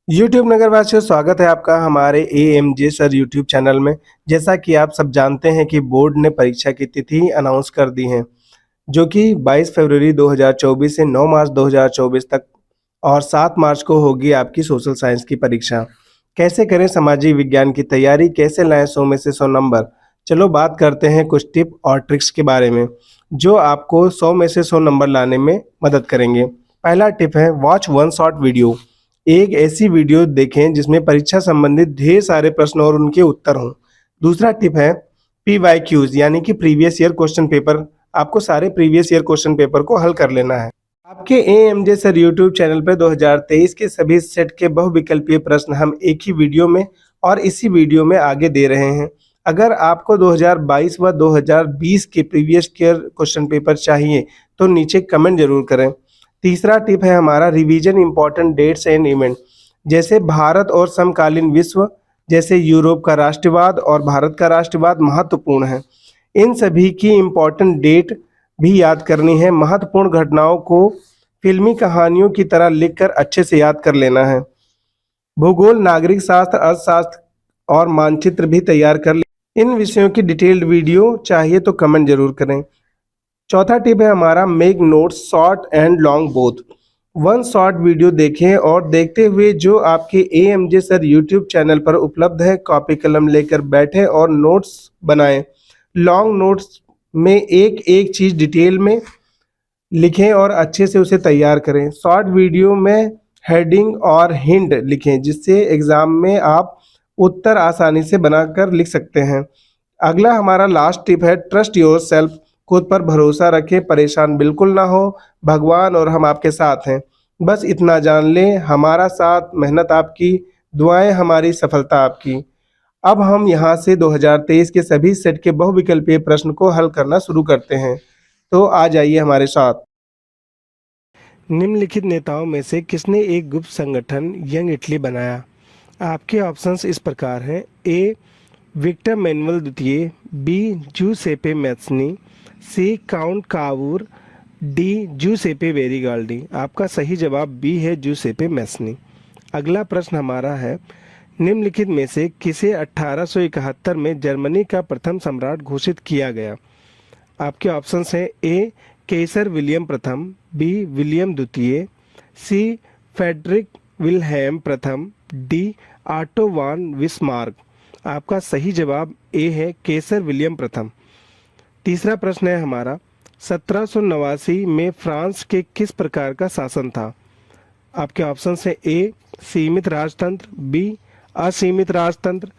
YouTube नगरवासियों, स्वागत है आपका हमारे एएमजे सर यूट्यूब चैनल में। जैसा कि आप सब जानते हैं कि बोर्ड ने परीक्षा की तिथि अनाउंस कर दी है, जो कि 22 फरवरी 2024 से 9 मार्च 2024 तक और 7 मार्च को होगी आपकी सोशल साइंस की परीक्षा। कैसे करें सामाजिक विज्ञान की तैयारी, कैसे लाएं 100 में से 100 नंबर। चलो बात करते हैं कुछ टिप और ट्रिक्स के बारे में, जो आपको 100 में से 100 नंबर लाने में मदद करेंगे। पहला टिप है वॉच वन शॉर्ट वीडियो। एक ऐसी वीडियो देखें जिसमें परीक्षा संबंधित ढेर सारे प्रश्न और उनके उत्तर हों। दूसरा टिप है PYQs यानी कि प्रीवियस ईयर क्वेश्चन पेपर। आपको सारे प्रीवियस ईयर क्वेश्चन पेपर को हल कर लेना है। आपके एएमजे सर यूट्यूब चैनल पर 2023 के सभी सेट के बहुविकल्पीय प्रश्न हम एक ही वीडियो में और इसी वीडियो में आगे दे रहे हैं। अगर आपको 2022 व 2020 के प्रीवियस ईयर क्वेश्चन पेपर चाहिए तो नीचे कमेंट जरूर करें। तीसरा टिप है हमारा revision important dates and event, जैसे भारत और समकालीन विश्व, जैसे यूरोप का राष्ट्रवाद और भारत का राष्ट्रवाद महत्वपूर्ण है। इन सभी की इम्पोर्टेंट डेट भी याद करनी है। महत्वपूर्ण घटनाओं को फिल्मी कहानियों की तरह लिखकर अच्छे से याद कर लेना है। भूगोल, नागरिक शास्त्र, अर्थशास्त्र और मानचित्र भी तैयार कर ले। इन विषयों की डिटेल्ड वीडियो चाहिए तो कमेंट जरूर करें। चौथा टिप है हमारा make notes short and long both. One short video देखें और देखते हुए जो आपके एएमजे सर यूट्यूब चैनल पर उपलब्ध है, कॉपी कलम लेकर बैठें और नोट्स बनाएं। लॉन्ग नोट्स में एक एक चीज़ डिटेल में लिखें और अच्छे से उसे तैयार करें। शॉर्ट वीडियो में हेडिंग और हिंट लिखें, जिससे एग्ज़ाम में आप उत्तर आसानी से बनाकर लिख सकते हैं। अगला हमारा लास्ट टिप है ट्रस्ट योर सेल्फ। खुद पर भरोसा रखें, परेशान बिल्कुल ना हो। भगवान और हम आपके साथ हैं। बस इतना जान लें, हमारा साथ, मेहनत आपकी, दुआएं हमारी, सफलता आपकी। अब हम यहाँ से 2023 के सभी सेट के बहुविकल्पीय प्रश्न को हल करना शुरू करते हैं, तो आ जाइए हमारे साथ। निम्नलिखित नेताओं में से किसने एक गुप्त संगठन यंग इटली बनाया? आपके ऑप्शंस इस प्रकार हैं। ए विक्टर मैनुअल द्वितीय, B Giuseppe Mazzini, C Count Cavour, D Giuseppe Garibaldi. आपका सही जवाब बी है, जूसेपे मैत्सनी। अगला प्रश्न हमारा है निम्नलिखित में से किसे 1871 में जर्मनी का प्रथम सम्राट घोषित किया गया? आपके ऑप्शंस हैं। ए केसर विलियम प्रथम, बी विलियम द्वितीय, सी फेडरिक विल्हेम प्रथम, डी ऑटो वान विस्मार्क। आपका सही जवाब ए है, केसर विलियम प्रथम। तीसरा प्रश्न है हमारा 1789 में फ्रांस के किस प्रकार का शासन था? आपके ऑप्शंस हैं। ए सीमित राजतंत्र, बी असीमित राजतंत्र,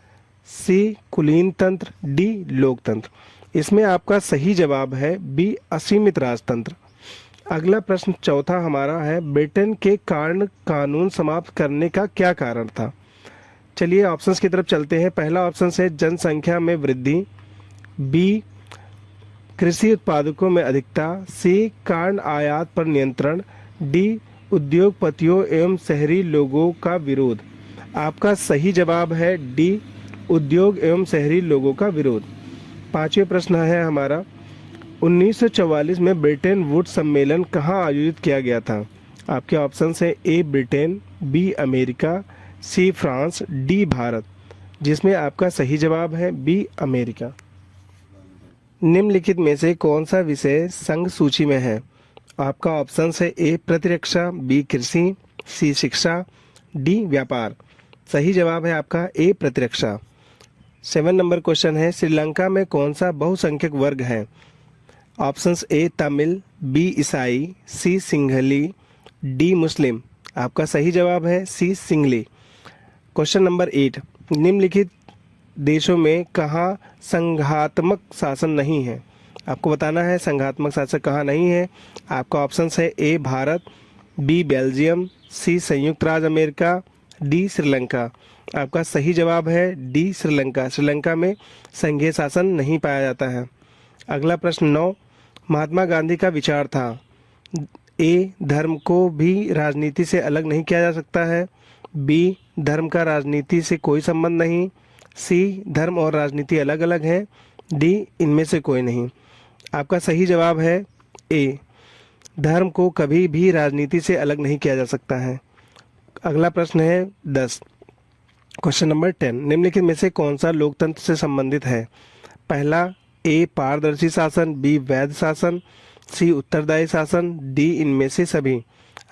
सी कुलीन तंत्र, डी लोकतंत्र। इसमें आपका सही जवाब है बी असीमित राजतंत्र। अगला प्रश्न चौथा हमारा है ब्रिटेन के कारण कानून समाप्त करने का क्या कारण था? चलिए ऑप्शंस की तरफ चलते हैं। पहला ऑप्शन है जनसंख्या में वृद्धि, बी कृषि उत्पादकों में अधिकता, सी कारण आयात पर नियंत्रण, डी उद्योगपतियों एवं शहरी लोगों का विरोध। आपका सही जवाब है डी उद्योग एवं शहरी लोगों का विरोध। पांचवें प्रश्न है हमारा 1944 में ब्रिटेन वुड्स सम्मेलन कहाँ आयोजित किया गया था? आपके ऑप्शन है। A Britain, B America, C France, D Bharat. जिसमें आपका सही जवाब है बी अमेरिका। निम्नलिखित में से कौन सा विषय संघ सूची में है? आपका ऑप्शन है। ए प्रतिरक्षा, बी कृषि, सी शिक्षा, डी व्यापार। सही जवाब है आपका ए प्रतिरक्षा। 7 नंबर क्वेश्चन है श्रीलंका में कौन सा बहुसंख्यक वर्ग है? ऑप्शंस ए तमिल, बी ईसाई, सी सिंघली, डी मुस्लिम। आपका सही जवाब है सी सिंघली। क्वेश्चन नंबर 8 निम्नलिखित देशों में कहाँ संघात्मक शासन नहीं है? आपको बताना है संघात्मक शासन कहाँ नहीं है। आपका ऑप्शन है। ए भारत, बी बेल्जियम, सी संयुक्त राज्य अमेरिका, डी श्रीलंका। आपका सही जवाब है डी श्रीलंका। श्रीलंका में संघीय शासन नहीं पाया जाता है। अगला प्रश्न 9 महात्मा गांधी का विचार था। ए धर्म को भी राजनीति से अलग नहीं किया जा सकता है, बी धर्म का राजनीति से कोई संबंध नहीं, सी धर्म और राजनीति अलग अलग है, डी इनमें से कोई नहीं। आपका सही जवाब है ए धर्म को कभी भी राजनीति से अलग नहीं किया जा सकता है। अगला प्रश्न है 10। क्वेश्चन नंबर 10, निम्नलिखित में से कौन सा लोकतंत्र से संबंधित है? पहला, ए पारदर्शी शासन, बी वैध शासन, सी उत्तरदायी शासन, डी इनमें से सभी।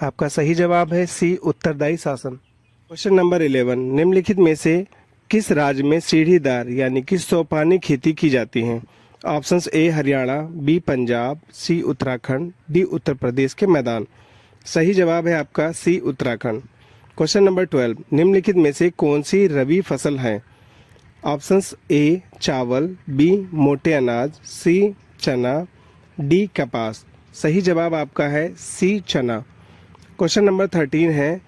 आपका सही जवाब है सी उत्तरदायी शासन। क्वेश्चन नंबर 11, निम्नलिखित में से किस राज्य में सीढ़ीदार यानी कि सोपानी खेती की जाती है? Options A Haryana, B Punjab, C Uttarakhand, D Uttar Pradesh के मैदान। सही जवाब है आपका सी उत्तराखंड। क्वेश्चन नंबर 12, निम्नलिखित में से कौन सी रबी फसल है? ऑप्शंस ए चावल, बी मोटे अनाज, सी चना, डी कपास। सही जवाब आपका है सी चना। क्वेश्चन नंबर 13 है,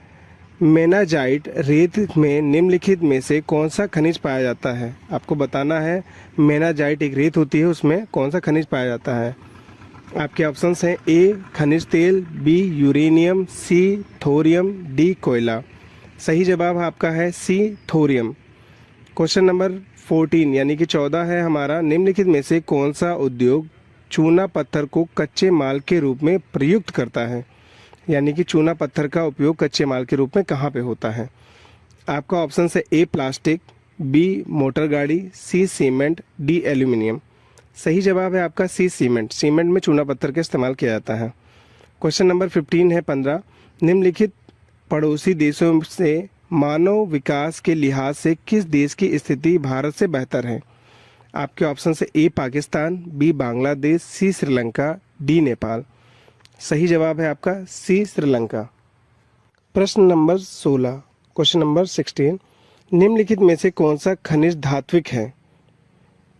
मेनाजाइट रेत में निम्नलिखित में से कौन सा खनिज पाया जाता है? आपको बताना है मेनाजाइट एक रेत होती है, उसमें कौन सा खनिज पाया जाता है? आपके ऑप्शंस हैं ए खनिज तेल, बी यूरेनियम, सी थोरियम, डी कोयला। सही जवाब आपका है सी थोरियम। क्वेश्चन नंबर 14 यानी कि 14 है हमारा, निम्नलिखित में से कौन सा उद्योग चूना पत्थर को कच्चे माल के रूप में प्रयुक्त करता है? यानी कि चूना पत्थर का उपयोग कच्चे माल के रूप में कहाँ पे होता है? आपका ऑप्शन है ए प्लास्टिक, बी मोटर गाड़ी, सी सीमेंट, डी एल्यूमिनियम। सही जवाब है आपका सी सीमेंट। सीमेंट में चूना पत्थर का इस्तेमाल किया जाता है। क्वेश्चन नंबर 15 है 15, निम्नलिखित पड़ोसी देशों से मानव विकास के लिहाज से किस देश की स्थिति भारत से बेहतर है? आपके ऑप्शन से ए पाकिस्तान, बी बांग्लादेश, सी श्रीलंका, डी नेपाल। सही जवाब है आपका सी श्रीलंका। प्रश्न नंबर 16, क्वेश्चन नंबर 16, निम्नलिखित में से कौन सा खनिज धात्विक है?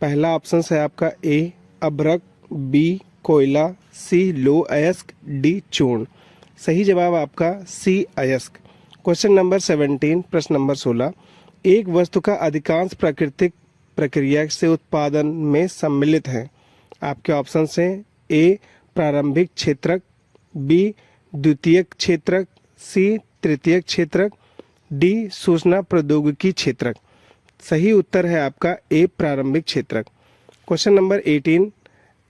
पहला ऑप्शन है आपका ए अभ्रक, बी कोयला, सी लौह अयस्क, डी चूर्ण। सही जवाब आपका सी अयस्क। क्वेश्चन नंबर 17, प्रश्न नंबर 16, एक वस्तु का अधिकांश प्राकृतिक प्रक्रिया से उत्पादन में सम्मिलित है। आपके ऑप्शन हैं ए प्रारंभिक क्षेत्रक, बी द्वितीयक क्षेत्रक, सी तृतीयक क्षेत्रक, डी सूचना प्रौद्योगिकी क्षेत्रक। सही उत्तर है आपका ए प्रारंभिक क्षेत्रक। क्वेश्चन नंबर 18,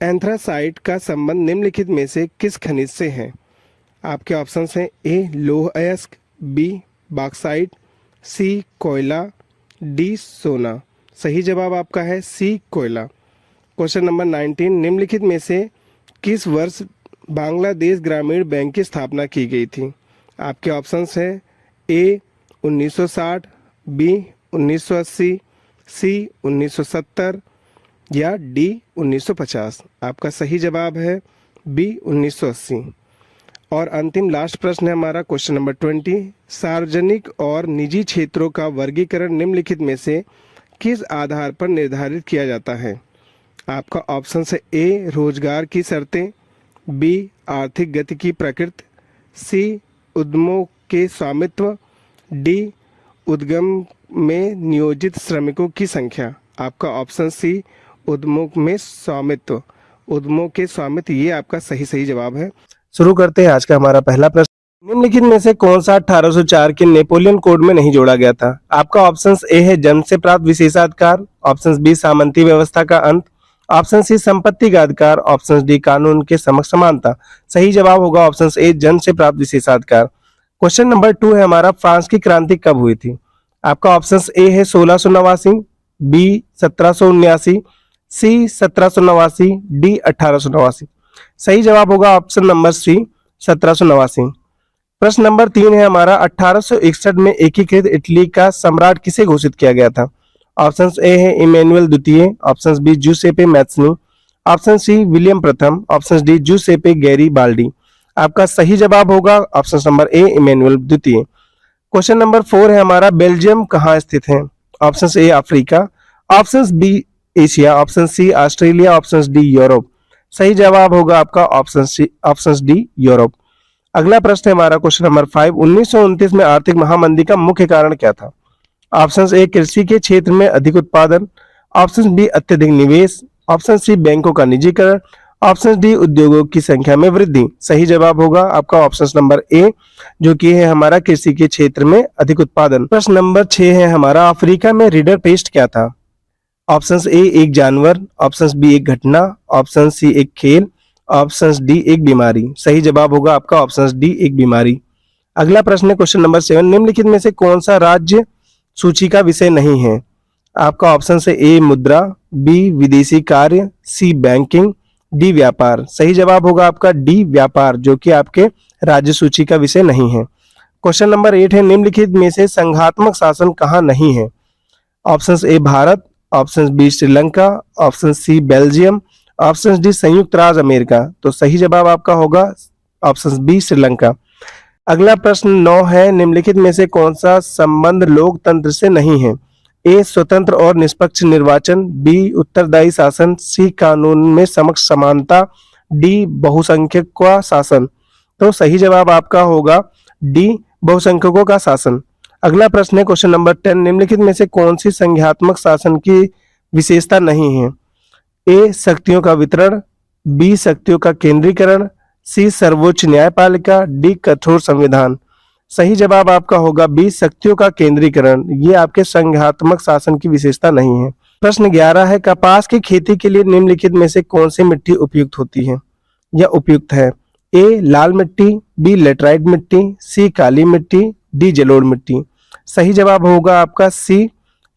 एंथ्रासाइट का संबंध निम्नलिखित में से किस खनिज से है? आपके ऑप्शंस हैं ए लौह अयस्क, बी बॉक्साइट, सी कोयला, डी सोना। सही जवाब आपका है सी कोयला। क्वेश्चन नंबर 19, निम्नलिखित में से किस वर्ष बांग्लादेश ग्रामीण बैंक की स्थापना की गई थी? आपके ऑप्शंस हैं ए 1960, बी 1980, सी 1970 या डी 1950। आपका सही जवाब है बी 1980। और अंतिम लास्ट प्रश्न है हमारा क्वेश्चन नंबर 20, सार्वजनिक और निजी क्षेत्रों का वर्गीकरण निम्नलिखित में से किस आधार पर निर्धारित किया जाता है? आपका ऑप्शन है ए रोजगार की शर्तें, बी आर्थिक गति की प्रकृति, सी उद्यमों के स्वामित्व, डी उद्गम में नियोजित श्रमिकों की संख्या। आपका ऑप्शन सी उद्यमों में स्वामित्व, उद्यमों के स्वामित्व, ये आपका सही जवाब है। शुरू करते हैं आज का हमारा पहला प्रश्न। निम्नलिखित में से कौन सा 1804 के नेपोलियन कोड में नहीं जोड़ा गया था? आपका ऑप्शन ए है जन्म से प्राप्त विशेषाधिकार, ऑप्शन बी सामंती व्यवस्था का अंत, ऑप्शन सी संपत्ति का अधिकार, ऑप्शन डी कानून के समक्ष समानता। सही जवाब होगा ऑप्शन ए जन्म से प्राप्त विशेषाधिकार। क्वेश्चन नंबर 2 है हमारा, फ्रांस की क्रांति कब हुई थी? आपका ऑप्शन ए है 1689, बी 1779, सी 1789, डी 1889। सही जवाब होगा ऑप्शन नंबर सी 1789। प्रश्न नंबर 3 है हमारा, 1861 में एकीकृत इटली का सम्राट किसे घोषित किया गया था? ऑप्शन ए है इमैनुअल द्वितीय, option B Giuseppe Mazzini, option C William प्रथम, ऑप्शन डी जूसेपे गैरीबाल्डी। आपका सही जवाब होगा ऑप्शन नंबर ए इमैनुअल द्वितीय। क्वेश्चन नंबर 4 है हमारा, बेल्जियम कहाँ स्थित है? Option A Africa, option B Asia, option C Australia, option D Europe. सही जवाब होगा आपका ऑप्शन डी यूरोप। अगला प्रश्न है हमारा क्वेश्चन नंबर 5, 1929 में आर्थिक महामंदी का मुख्य कारण क्या था? ऑप्शन ए कृषि के क्षेत्र में अधिक उत्पादन, ऑप्शन बी अत्यधिक निवेश, ऑप्शन सी बैंकों का निजीकरण, ऑप्शन डी उद्योगों की संख्या में वृद्धि। सही जवाब होगा आपका ऑप्शन नंबर ए, जो कि है हमारा कृषि के क्षेत्र में अधिक उत्पादन। प्रश्न नंबर 6 है हमारा, अफ्रीका में रीडर पेस्ट क्या था? ऑप्शन ए एक जानवर, ऑप्शन बी एक घटना, ऑप्शन सी एक खेल, ऑप्शन डी एक बीमारी। सही जवाब होगा आपका ऑप्शन डी एक बीमारी। अगला प्रश्न है क्वेश्चन नंबर 7, निम्नलिखित में से कौन सा राज्य सूची का विषय नहीं है? आपका ऑप्शन है ए मुद्रा, बी विदेशी कार्य, सी बैंकिंग, डी व्यापार। सही जवाब होगा आपका डी व्यापार, जो कि आपके राज्य सूची का विषय नहीं है। क्वेश्चन नंबर 8 है, निम्नलिखित में से संघात्मक शासन कहाँ नहीं है? Option A Bharat, option B Sri Lanka, option C Belgium, option D संयुक्त राज्य अमेरिका। तो सही जवाब आपका होगा ऑप्शन बी श्रीलंका। अगला प्रश्न 9 है, निम्नलिखित में से कौन सा संबंध लोकतंत्र से नहीं है? ए स्वतंत्र और निष्पक्ष निर्वाचन, बी उत्तरदायी शासन, सी कानून में समक्ष समानता, डी बहुसंख्यक का शासन। तो सही जवाब आपका होगा डी बहुसंख्यकों का शासन। अगला प्रश्न है क्वेश्चन नंबर 10, निम्नलिखित में से कौन सी संघात्मक शासन की विशेषता नहीं है? ए शक्तियों का वितरण, बी शक्तियों का केंद्रीकरण, सी सर्वोच्च न्यायपालिका, डी कठोर संविधान। सही जवाब आपका होगा बी शक्तियों का केंद्रीकरण। ये आपके संघात्मक शासन की विशेषता नहीं है। प्रश्न 11 है, कपास की खेती के लिए निम्नलिखित में से कौन सी मिट्टी उपयुक्त होती है या उपयुक्त है? ए लाल मिट्टी, बी लेटराइट मिट्टी, सी काली मिट्टी, डी जलोढ़ मिट्टी। सही जवाब होगा आपका सी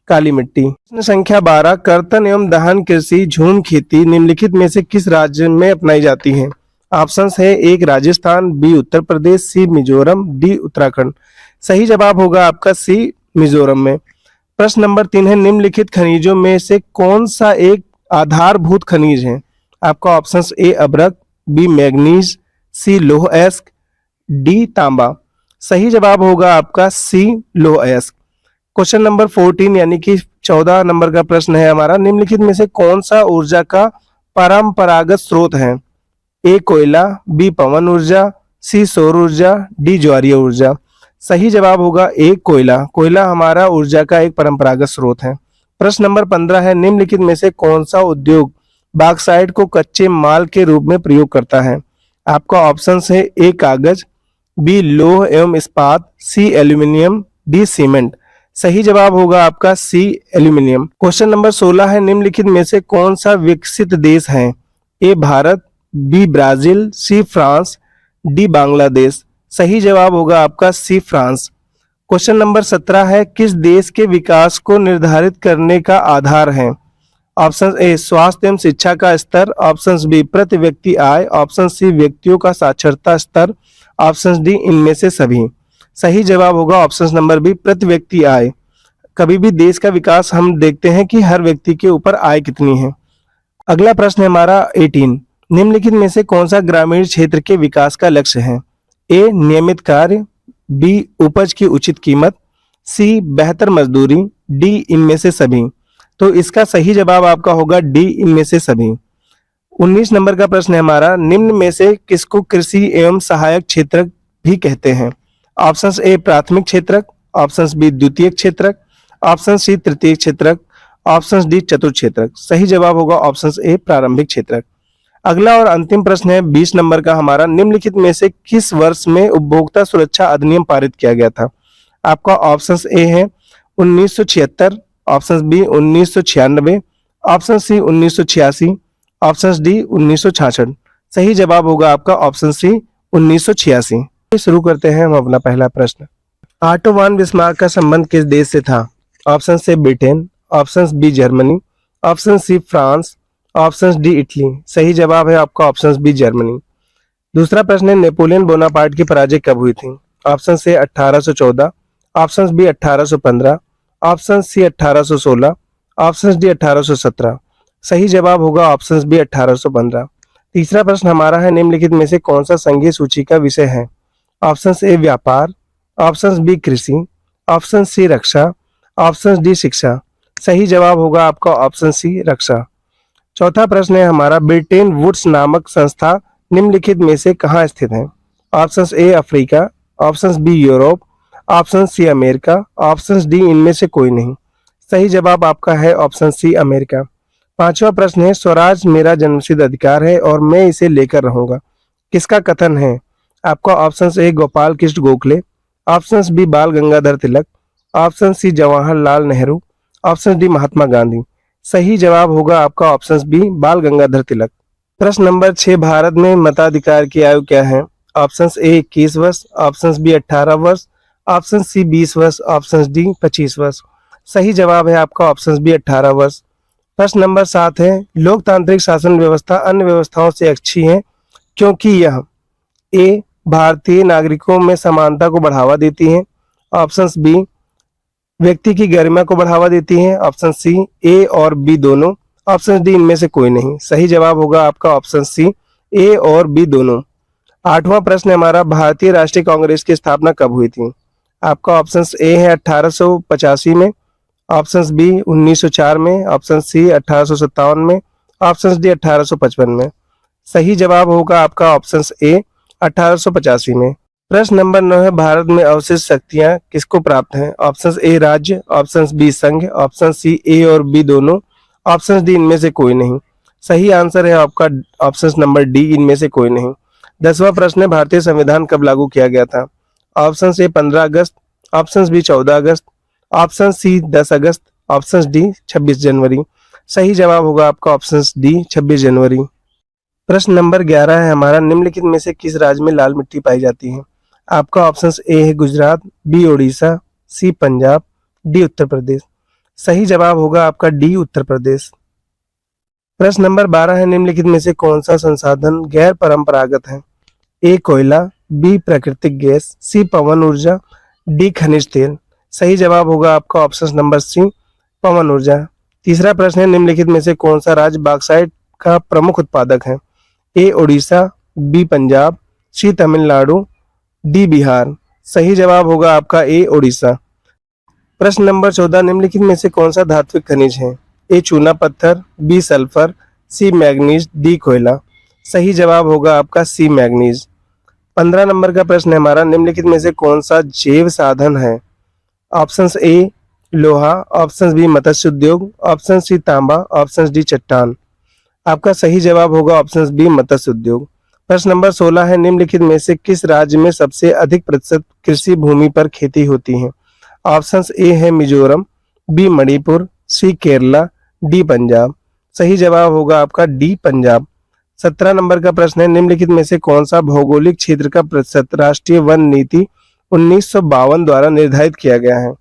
काली मिट्टी। प्रश्न संख्या 12, कर्तन एवं दहन कृषि झूम खेती निम्नलिखित में से किस राज्य में अपनाई जाती है? ऑप्शन है एक राजस्थान, बी उत्तर प्रदेश, सी मिजोरम, डी उत्तराखंड। सही जवाब होगा आपका सी मिजोरम में। प्रश्न नंबर 3 है, निम्नलिखित खनिजों में से कौन सा एक आधारभूत खनिज है? आपका ऑप्शन ए अभ्रक, बी मैग्नीज, सी लौह अयस्क, डी तांबा। सही जवाब होगा आपका सी लौह अयस्क। क्वेश्चन नंबर 14 यानी कि 14 नंबर का प्रश्न है हमारा, निम्नलिखित में से कौन सा ऊर्जा का परंपरागत स्रोत है? ए कोयला, बी पवन ऊर्जा, सी सौर ऊर्जा, डी ज्वारीय ऊर्जा। सही जवाब होगा ए कोयला। कोयला हमारा ऊर्जा का एक परंपरागत स्रोत है। प्रश्न नंबर 15 है, निम्नलिखित में से कौन सा उद्योग बॉक्साइट को कच्चे माल के रूप में प्रयोग करता है? आपका ऑप्शन है ए कागज, बी लौह एवं इस्पात, सी एल्यूमिनियम, डी सीमेंट। सही जवाब होगा आपका सी एल्यूमिनियम। क्वेश्चन नंबर 16 है, निम्नलिखित में से कौन सा विकसित देश है? A Bharat, B Brazil, C France, D Bangladesh. सही जवाब होगा आपका सी फ्रांस। क्वेश्चन नंबर 17 है, किस देश के विकास को निर्धारित करने का आधार है? ऑप्शन ए स्वास्थ्य एवं शिक्षा का स्तर, ऑप्शन बी प्रति व्यक्ति आय, ऑप्शन सी व्यक्तियों का साक्षरता स्तर, ऑप्शन डी इनमें से सभी। सही जवाब होगा ऑप्शन नंबर बी प्रति व्यक्ति आय। कभी भी देश का विकास हम देखते हैं कि हर व्यक्ति के ऊपर आय कितनी है। अगला प्रश्न है हमारा 18, निम्नलिखित में से कौन सा ग्रामीण क्षेत्र के विकास का लक्ष्य है? ए नियमित कार्य, बी उपज की उचित कीमत, सी बेहतर मजदूरी, डी इनमें से सभी। तो इसका सही जवाब आपका होगा डी इनमें से सभी। 19 नंबर का प्रश्न है हमारा, निम्न में से किसको कृषि एवं सहायक क्षेत्रक भी कहते हैं? ऑप्शन ए प्राथमिक क्षेत्रक, ऑप्शन बी द्वितीय क्षेत्रक, ऑप्शन सी तृतीय क्षेत्रक, ऑप्शन डी चतुर्थ क्षेत्रक। सही जवाब होगा ऑप्शन ए प्रारंभिक क्षेत्रक। अगला और अंतिम प्रश्न है 20 नंबर का हमारा, निम्नलिखित में से किस वर्ष में उपभोक्ता सुरक्षा अधिनियम पारित किया गया था? आपका ऑप्शन ए है 1976, option B 1996, option C 1986, option D 1966। सही जवाब होगा आपका ऑप्शन सी 1986। शुरू करते हैं हम अपना पहला प्रश्न। ऑटो वान बिस्मार्क का संबंध किस देश से था? ऑप्शन से Britain, option B Germany, option C France, option D Italy. सही जवाब है आपका ऑप्शन बी जर्मनी। दूसरा प्रश्न है, नेपोलियन बोनापार्ट की पराजय कब हुई थी? ऑप्शन से 1814, option B 1815, option C 1816, option D 1817। सही जवाब होगा ऑप्शन बी 1815। तीसरा प्रश्न हमारा है, निम्नलिखित में से कौन सा संघीय सूची का विषय है? ऑप्शन ए व्यापार, ऑप्शन बी कृषि, ऑप्शन सी रक्षा, ऑप्शन डी शिक्षा। सही जवाब होगा आपका ऑप्शन सी रक्षा। चौथा प्रश्न है हमारा, ब्रिटेन वुड्स नामक संस्था निम्नलिखित में से कहाँ स्थित है? Option A Africa, option B Europe, option C America, option D इनमें से कोई नहीं। सही जवाब आपका है ऑप्शन सी अमेरिका। पांचवा प्रश्न है, स्वराज मेरा जन्मसिद्ध अधिकार है और मैं इसे लेकर रहूंगा, किसका कथन है? आपका option A Gopal Krishna Gokhale, option B Bal Gangadhar Tilak, option C Jawaharlal Nehru, option D Mahatma Gandhi. सही जवाब होगा आपका ऑप्शन बी बाल गंगाधर तिलक। प्रश्न नंबर 6, भारत में मताधिकार की आयु क्या है? ऑप्शन ए 21 वर्ष, ऑप्शन बी 18 वर्ष, ऑप्शन सी 20 वर्ष, ऑप्शन डी 25 वर्ष। सही जवाब है आपका ऑप्शन बी 18 वर्ष। प्रश्न नंबर 7 है, लोकतांत्रिक शासन व्यवस्था अन्य व्यवस्थाओं से अच्छी है क्योंकि यह ए भारतीय नागरिकों में समानता को बढ़ावा देती है, ऑप्शन बी व्यक्ति की गरिमा को बढ़ावा देती है, ऑप्शन सी ए और बी दोनों, ऑप्शन डी इनमें से कोई नहीं। सही जवाब होगा आपका ऑप्शन सी ए और बी दोनों। 8वां प्रश्न है हमारा, भारतीय राष्ट्रीय कांग्रेस की स्थापना कब हुई थी? आपका ऑप्शन ए है 1885 में, ऑप्शन बी 1904 में, ऑप्शन सी 1857 में, ऑप्शन डी 1855 में। सही जवाब होगा आपका ऑप्शन ए 1885 में। प्रश्न नंबर 9 है, भारत में अवशिष्ट शक्तियां किसको प्राप्त हैं? ऑप्शन ए राज्य, ऑप्शन बी संघ, ऑप्शन सी ए और बी दोनों, ऑप्शन डी इनमें से कोई नहीं। सही आंसर है आपका ऑप्शन नंबर डी, इनमें से कोई नहीं। 10वां प्रश्न है, भारतीय संविधान कब लागू किया गया था? ऑप्शन ए 15 अगस्त, ऑप्शन बी 14 अगस्त, ऑप्शन सी 10 अगस्त, ऑप्शन डी 26 जनवरी। सही जवाब होगा आपका ऑप्शन डी 26 जनवरी। प्रश्न नंबर 11 है हमारा, निम्नलिखित में से किस राज्य में लाल मिट्टी पाई जाती है? आपका ऑप्शन ए है गुजरात, बी उड़ीसा, सी पंजाब, डी उत्तर प्रदेश। सही जवाब होगा आपका डी उत्तर प्रदेश। प्रश्न नंबर 12 है, निम्नलिखित में से कौन सा संसाधन गैर परंपरागत है? ए कोयला, बी प्राकृतिक गैस, सी पवन ऊर्जा, डी खनिज तेल। सही जवाब होगा आपका ऑप्शन नंबर सी पवन ऊर्जा। तीसरा प्रश्न है, निम्नलिखित में से कौन सा राज्य बॉक्साइट का प्रमुख उत्पादक है? ए उड़ीसा, बी पंजाब, सी तमिलनाडु, डी बिहार। सही जवाब होगा आपका ए उड़ीसा। प्रश्न नंबर 14, निम्नलिखित में से कौन सा धात्विक खनिज है? ए चूना पत्थर, बी सल्फर, सी मैग्नीज, डी कोयला। सही जवाब होगा आपका सी मैग्नीज। 15 नंबर का प्रश्न है हमारा, निम्नलिखित में से कौन सा जैव साधन है? ऑप्शन ए लोहा, ऑप्शन बी मत्स्य उद्योग, ऑप्शन सी तांबा, ऑप्शन डी चट्टान। आपका सही जवाब होगा ऑप्शन बी मत्स्य उद्योग। प्रश्न नंबर 16 है, निम्नलिखित में से किस राज्य में सबसे अधिक प्रतिशत कृषि भूमि पर खेती होती है? ऑप्शन ए है मिजोरम, बी मणिपुर, सी केरला, डी पंजाब। सही जवाब होगा आपका डी पंजाब। 17 नंबर का प्रश्न है, निम्नलिखित में से कौन सा भौगोलिक क्षेत्र का प्रतिशत राष्ट्रीय वन नीति 1952 द्वारा निर्धारित किया गया है?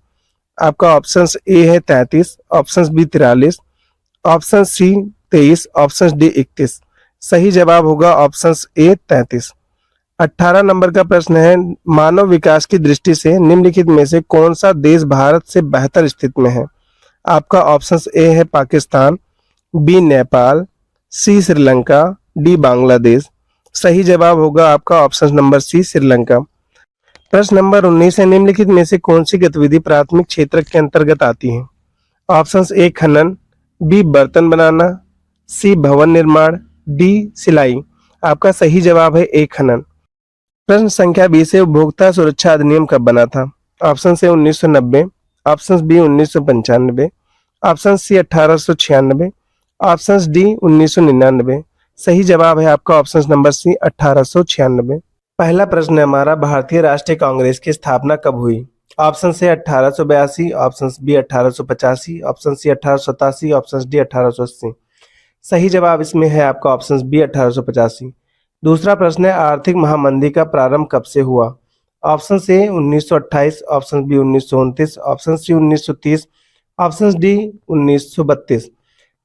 आपका ऑप्शन ए है 33, option B 43, option C 23, option D 31। सही जवाब होगा ऑप्शन ए 33। 18 नंबर का प्रश्न है, मानव विकास की दृष्टि से निम्नलिखित में से कौन सा देश भारत से बेहतर स्थिति में है? आपका ऑप्शन ए है पाकिस्तान, बी नेपाल, सी श्रीलंका, डी बांग्लादेश। सही जवाब होगा आपका ऑप्शन नंबर सी श्रीलंका। प्रश्न नंबर 19 है, निम्नलिखित में से कौन सी गतिविधि प्राथमिक क्षेत्र के अंतर्गत आती है? ऑप्शन ए खनन, बी बर्तन बनाना, सी भवन निर्माण, डी सिलाई। आपका सही जवाब है ए खनन। प्रश्न संख्या 20 है, उपभोक्ता सुरक्षा अधिनियम कब बना था? Option A 1990, option B 1995, option C 1896, option D 1999। सही जवाब है आपका ऑप्शन नंबर सी 1896। पहला प्रश्न है हमारा, भारतीय राष्ट्रीय कांग्रेस की स्थापना कब हुई? ऑप्शन से 1882, option B 1885, option C 1887, option D 1880। सही जवाब इसमें है आपका ऑप्शन बी 1885। दूसरा प्रश्न है, आर्थिक महामंदी का प्रारंभ कब से हुआ? Option A 1928, option B 1929, option C 1930, option D 1932।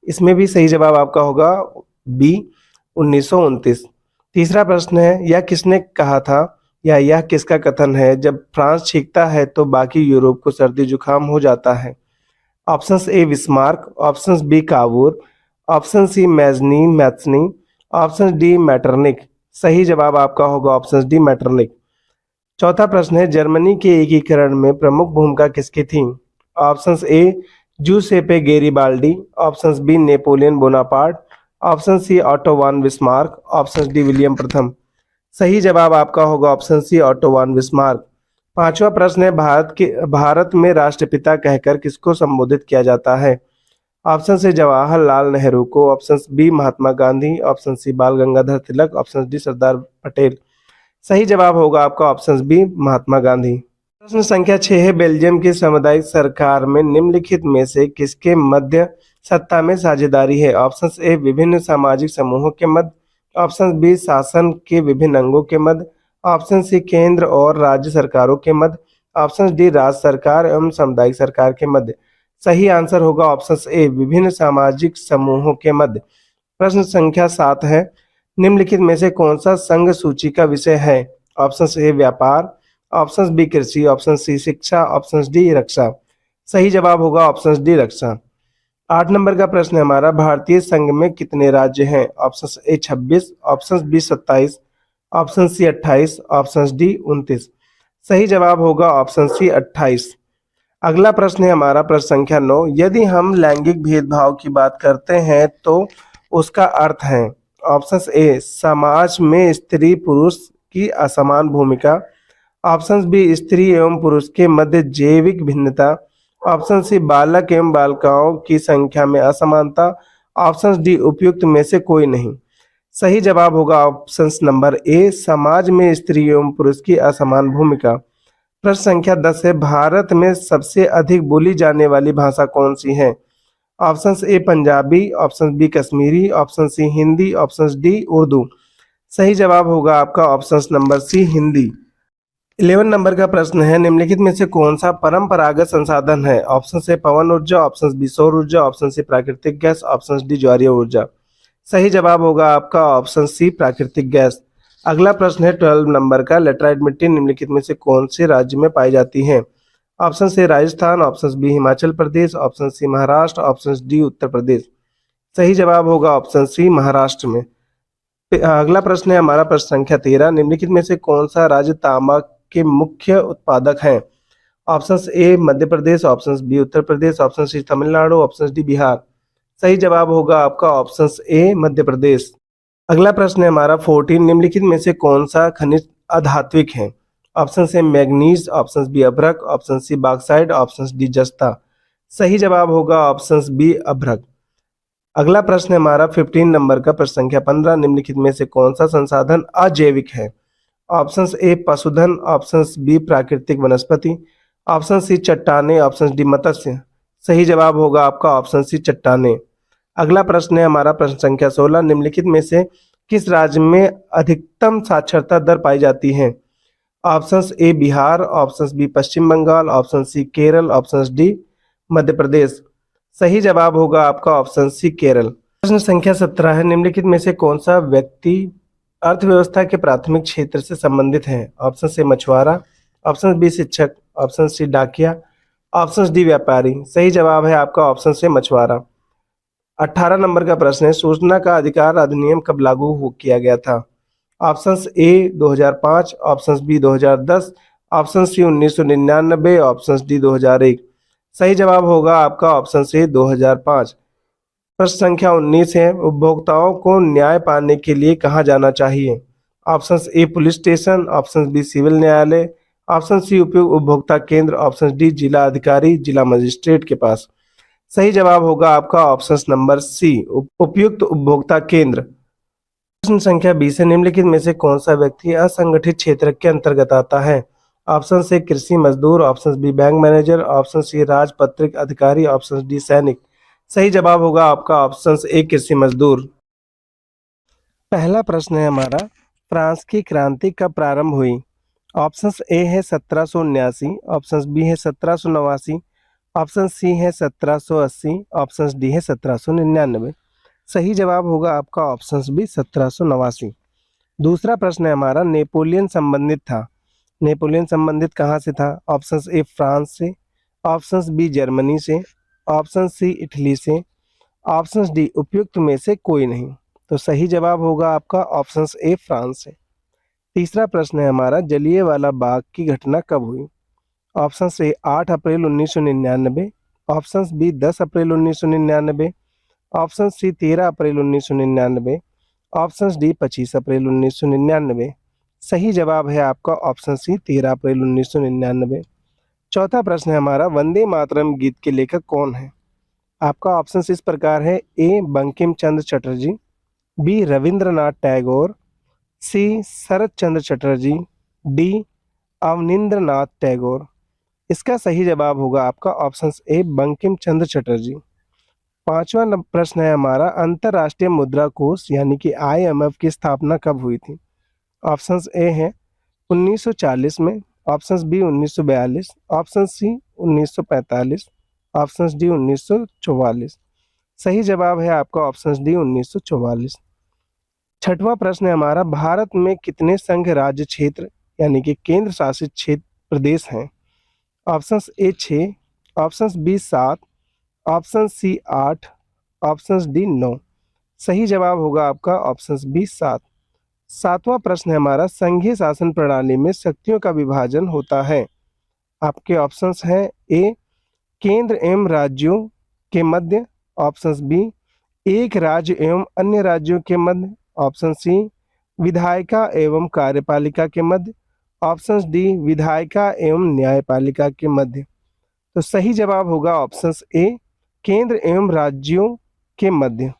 इसमें भी सही जवाब आपका होगा बी 1929। तीसरा प्रश्न है, यह किसने कहा था या यह किसका कथन है, जब फ्रांस छींकता है तो बाकी यूरोप को सर्दी जुकाम हो जाता है? Option A Bismarck, option B Cavour, option C Mazzini, option D Metternich. सही जवाब आपका होगा ऑप्शन डी मैटरनिक। चौथा प्रश्न है, जर्मनी के एकीकरण में प्रमुख भूमिका किसकी थी? Option A Giuseppe Garibaldi, option B Napoleon Bonaparte, option C Otto von Bismarck, option D William प्रथम। सही जवाब आपका होगा option C Otto von Bismarck. पांचवा प्रश्न है, भारत में राष्ट्रपिता कहकर किसको संबोधित किया जाता है? ऑप्शन से जवाहरलाल नेहरू को, option B Mahatma Gandhi, option सी बाल गंगाधर तिलक, ऑप्शन डी सरदार पटेल। सही जवाब होगा आपका ऑप्शन बी महात्मा गांधी। प्रश्न संख्या 6 है, बेल्जियम की सामुदायिक सरकार में निम्नलिखित में से किसके मध्य सत्ता में साझेदारी है? ऑप्शन ए विभिन्न सामाजिक समूहों के मध्य, ऑप्शन बी शासन के विभिन्न अंगों के मध्य, ऑप्शन सी केंद्र और राज्य सरकारों के मध्य, ऑप्शन डी राज्य सरकार एवं सामुदायिक सरकार के मध्य। सही आंसर होगा ऑप्शन ए विभिन्न सामाजिक समूहों के मध्य। प्रश्न संख्या 7 है, निम्नलिखित में से कौन सा संघ सूची का विषय है? ऑप्शन ए व्यापार, ऑप्शन बी कृषि, ऑप्शन सी शिक्षा, ऑप्शन डी रक्षा। सही जवाब होगा ऑप्शन डी रक्षा। 8 नंबर का प्रश्न है हमारा, भारतीय संघ में कितने राज्य हैं? Option A 26, option B 27, option C 28, option D 29। सही जवाब होगा ऑप्शन सी 28। अगला प्रश्न है हमारा प्रश्न संख्या 9, यदि हम लैंगिक भेदभाव की बात करते हैं तो उसका अर्थ है? ऑप्शन ए समाज में स्त्री पुरुष की असमान भूमिका, ऑप्शन बी स्त्री एवं पुरुष के मध्य जैविक भिन्नता, ऑप्शन सी बालक एवं बालिकाओं की संख्या में असमानता, ऑप्शन डी उपयुक्त में से कोई नहीं। सही जवाब होगा ऑप्शन नंबर ए समाज में स्त्री एवं पुरुष की असमान भूमिका। प्रश्न संख्या 10 है, भारत में सबसे अधिक बोली जाने वाली भाषा कौन सी है? Option A Punjabi, option B Kashmiri, option C Hindi, option D Urdu. सही जवाब होगा आपका option number C Hindi. 11 number का प्रश्न है, निम्नलिखित में से कौन सा परंपरागत संसाधन है? ऑप्शन से पवन ऊर्जा, ऑप्शन बी सौर ऊर्जा, ऑप्शन सी प्राकृतिक गैस, ऑप्शन डी ज्वारीय ऊर्जा। सही जवाब होगा आपका ऑप्शन सी प्राकृतिक गैस। अगला प्रश्न है 12 नंबर का, लेटराइट मिट्टी निम्नलिखित में से कौन से राज्य में पाई जाती है? ऑप्शन से Rajasthan, option B Himachal Pradesh, option C Maharashtra, option D Uttar Pradesh. सही जवाब होगा ऑप्शन सी महाराष्ट्र में। अगला प्रश्न है हमारा प्रश्न संख्या 13, निम्नलिखित में से कौन सा राज्य तांबा के मुख्य उत्पादक हैं? Option A Madhya Pradesh, option B Uttar Pradesh, option C Tamil Nadu, option D Bihar. सही जवाब होगा आपका ऑप्शन ए मध्य प्रदेश। अगला प्रश्न है हमारा 14, निम्नलिखित में से कौन सा खनिज अधात्विक है? ऑप्शन से मैग्नीज, ऑप्शन बी अभ्रक, option C bauxite, option D जस्ता। सही जवाब होगा ऑप्शन बी अभ्रक। अगला प्रश्न है हमारा 15 नंबर का प्रश्न संख्या 15, निम्नलिखित में से कौन सा संसाधन अजैविक है? ऑप्शन ए पशुधन, ऑप्शन बी प्राकृतिक वनस्पति, ऑप्शन सी चट्टाने, ऑप्शन डी मत्स्य। सही जवाब होगा आपका ऑप्शन सी चट्टाने। अगला प्रश्न है हमारा प्रश्न संख्या 16, निम्नलिखित में से किस राज्य में अधिकतम साक्षरता दर पाई जाती है? Option A Bihar, option B Paschim Bengal, option C Kerala, option D Madhya Pradesh. सही जवाब होगा आपका ऑप्शन सी केरल। प्रश्न संख्या 17 है, निम्नलिखित में से कौन सा व्यक्ति अर्थव्यवस्था के प्राथमिक क्षेत्र से संबंधित है? ऑप्शन से मछुआरा, ऑप्शन बी शिक्षक, ऑप्शन सी डाकिया, ऑप्शन डी व्यापारी। सही जवाब है आपका ऑप्शन से मछुआरा। 18 नंबर का प्रश्न है, सूचना का अधिकार अधिनियम कब लागू किया गया था? Option A 2005, option B 2010, option C 1999, option D 2001। सही जवाब होगा आपका ऑप्शन सी 2005। प्रश्न संख्या 19 है, उपभोक्ताओं को न्याय पाने के लिए कहाँ जाना चाहिए? Option A police station, option B civil न्यायालय, ऑप्शन सी उपयुक्त उपभोक्ता केंद्र, ऑप्शन डी जिला अधिकारी जिला मजिस्ट्रेट के पास। सही जवाब होगा आपका ऑप्शन नंबर सी उपयुक्त उपभोक्ता केंद्र। प्रश्न संख्या 20 है, निम्नलिखित में से कौन सा व्यक्ति असंगठित क्षेत्र के अंतर्गत आता है? ऑप्शन से कृषि मजदूर, option B bank manager, option C राजपत्रित अधिकारी, ऑप्शन डी सैनिक। सही जवाब होगा आपका ऑप्शन ए कृषि मजदूर। पहला प्रश्न है हमारा, फ्रांस की क्रांति कब प्रारंभ हुई? ऑप्शन ए है 1779, ऑप्शन बी है 1789, ऑप्शन सी है 1780, ऑप्शन डी है 1799। सही जवाब होगा आपका ऑप्शन बी 1789। दूसरा प्रश्न है हमारा, नेपोलियन संबंधित था। नेपोलियन संबंधित कहाँ से था? ऑप्शन ए फ्रांस से, ऑप्शन बी जर्मनी से, ऑप्शन सी इटली से, ऑप्शन डी उपयुक्त में से कोई नहीं। तो सही जवाब होगा आपका ऑप्शन ए फ्रांस से। तीसरा प्रश्न है हमारा, जलियांवाला बाग की घटना कब हुई? Option A 8 April 1999, option B 10 April 1999, option C 13 April 1999, option D 25 April 1999। सही जवाब है आपका ऑप्शन सी 13 अप्रैल 1999। चौथा प्रश्न है हमारा, वंदे मातरम गीत के लेखक कौन है? आपका ऑप्शन इस प्रकार है, ए बंकिम चंद्र चटर्जी, बी रविंद्रनाथ टैगोर, सी शरत चंद्र चटर्जी, डी अवनींद्रनाथ टैगोर। इसका सही जवाब होगा आपका ऑप्शन ए बंकिम चंद्र चटर्जी। पांचवा प्रश्न है हमारा, अंतर्राष्ट्रीय मुद्रा कोष यानी कि IMF की स्थापना कब हुई थी? ऑप्शन ए है 1940 में, option B 1942, option C 1945, option D 1944। सही जवाब है आपका ऑप्शन डी 1944। छठवां प्रश्न है हमारा, भारत में कितने संघ राज्य क्षेत्र यानी कि केंद्र शासित क्षेत्र प्रदेश हैं? Option A 6, option B 7, option C 8, option D 9। सही जवाब होगा आपका ऑप्शन बी 7। सातवां प्रश्न है हमारा, संघीय शासन प्रणाली में शक्तियों का विभाजन होता है। आपके ऑप्शंस हैं ए केंद्र एवं राज्यों के मध्य, ऑप्शन बी एक राज्य एवं अन्य राज्यों के मध्य, ऑप्शन सी विधायिका एवं कार्यपालिका के मध्य, ऑप्शन डी विधायिका एवं न्यायपालिका के मध्य। तो सही जवाब होगा ऑप्शन ए केंद्र एवं राज्यों के मध्य।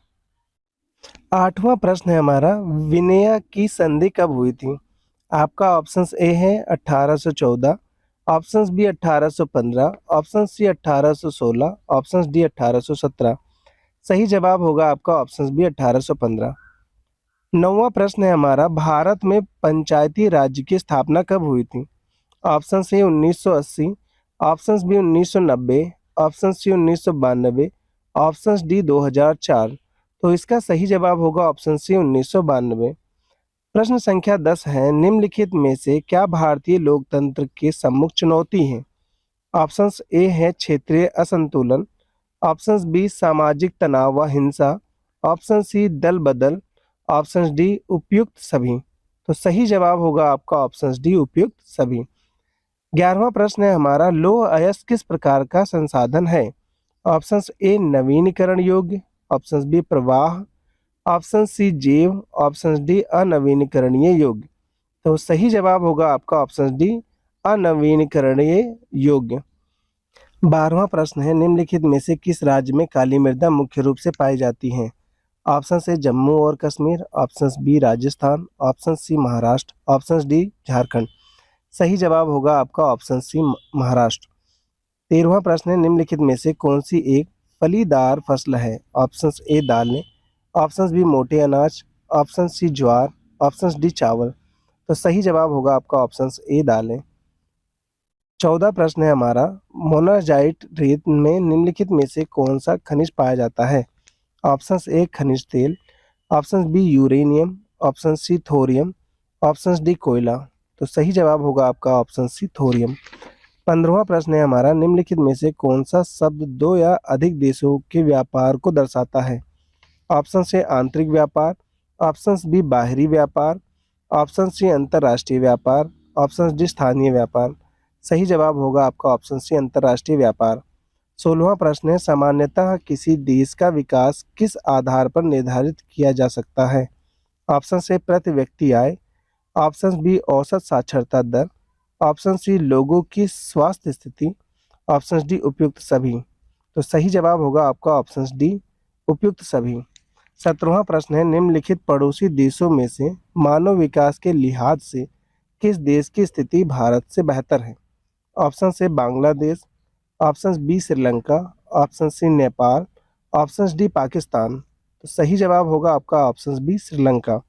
आठवां प्रश्न है हमारा, विनया की संधि कब हुई थी? आपका ऑप्शन ए है 1814, option B 1815, option C 1816, option D 1817। सही जवाब होगा आपका ऑप्शन बी 1815। नौवां प्रश्न है हमारा, भारत में पंचायती राज्य की स्थापना कब हुई थी? Option C 1980, option B 1990, option C 1992, option D 2004। तो इसका सही जवाब होगा ऑप्शन सी 1992। प्रश्न संख्या 10 है, निम्नलिखित में से क्या भारतीय लोकतंत्र की सम्मुख चुनौती है? ऑप्शन ए है क्षेत्रीय असंतुलन, ऑप्शन बी सामाजिक तनाव व हिंसा, ऑप्शन सी दल बदल, ऑप्शन डी उपयुक्त सभी। तो सही जवाब होगा आपका ऑप्शन डी उपयुक्त सभी। 11वां प्रश्न है हमारा, लौह अयस्क किस प्रकार का संसाधन है? ऑप्शन ए नवीनीकरण योग्य, ऑप्शन बी प्रवाह, ऑप्शन सी जैव, ऑप्शन डी अनवीनीकरणीय योग्य। तो सही जवाब होगा आपका ऑप्शन डी अनवीनीकरणीय योग्य। 12वां प्रश्न है, निम्नलिखित में से किस राज्य में काली मृदा मुख्य रूप से पाई जाती है? ऑप्शन से जम्मू और Kashmir, option B Rajasthan, option C Maharashtra, option D Jharkhand. सही जवाब होगा आपका ऑप्शन सी महाराष्ट्र। 13वां प्रश्न है, निम्नलिखित में से कौन सी एक फलीदार फसल है? ऑप्शन ए दालें, ऑप्शन बी मोटे अनाज, ऑप्शन सी ज्वार, ऑप्शन डी चावल। तो सही जवाब होगा आपका ऑप्शन ए दालें। 14 प्रश्न है हमारा, मोनाजाइट रेत में निम्नलिखित में से कौन सा खनिज पाया जाता है? ऑप्शन ए खनिज तेल, option B uranium, option C thorium, option D कोयला। तो सही जवाब होगा आपका ऑप्शन सी थोरियम। 15वां प्रश्न है हमारा, निम्नलिखित में से कौन सा शब्द दो या अधिक देशों के व्यापार को दर्शाता है? ऑप्शन से आंतरिक व्यापार, ऑप्शन बी बाहरी व्यापार, ऑप्शन सी अंतर्राष्ट्रीय व्यापार, ऑप्शन डी स्थानीय व्यापार। सही जवाब होगा आपका ऑप्शन सी अंतर्राष्ट्रीय व्यापार। 16वां प्रश्न है, सामान्यतः किसी देश का विकास किस आधार पर निर्धारित किया जा सकता है? ऑप्शन से प्रति व्यक्ति आय, ऑप्शन बी औसत साक्षरता दर, ऑप्शन सी लोगों की स्वास्थ्य स्थिति, ऑप्शन डी उपयुक्त सभी। तो सही जवाब होगा आपका ऑप्शन डी उपयुक्त सभी। 17वां प्रश्न है, निम्नलिखित पड़ोसी देशों में से मानव विकास के लिहाज से किस देश की स्थिति भारत से बेहतर है? ऑप्शन से Bangladesh, option B Sri Lanka, option C Nepal, option D Pakistan. तो सही जवाब होगा आपका ऑप्शन बी श्रीलंका।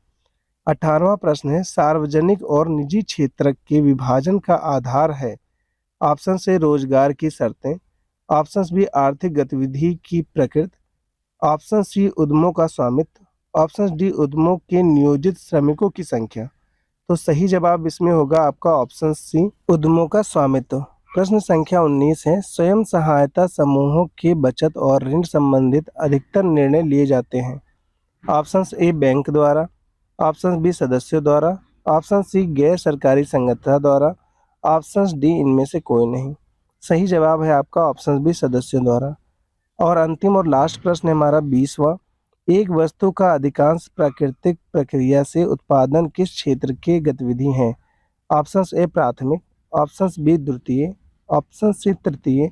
18वां प्रश्न है, सार्वजनिक और निजी क्षेत्र के विभाजन का आधार है? ऑप्शन से रोजगार की शर्तें, ऑप्शन बी आर्थिक गतिविधि की प्रकृति, ऑप्शन सी उद्यमों का स्वामित्व, ऑप्शन डी उद्यमों के नियोजित श्रमिकों की संख्या। तो सही जवाब इसमें होगा आपका ऑप्शन सी उद्यमों का स्वामित्व। प्रश्न संख्या 19 है, स्वयं सहायता समूहों के बचत और ऋण संबंधित अधिकतर निर्णय लिए जाते हैं? ऑप्शन ए बैंक द्वारा, ऑप्शन बी सदस्यों द्वारा, ऑप्शन सी गैर सरकारी संगठन द्वारा, ऑप्शन डी इनमें से कोई नहीं। सही जवाब है आपका ऑप्शन बी सदस्यों द्वारा। और अंतिम और लास्ट प्रश्न है हमारा 20वां, एक वस्तु का अधिकांश प्राकृतिक प्रक्रिया से उत्पादन किस क्षेत्र की गतिविधि है? ऑप्शन ए प्राथमिक, ऑप्शन बी द्वितीय, ऑप्शन सी तृतीय,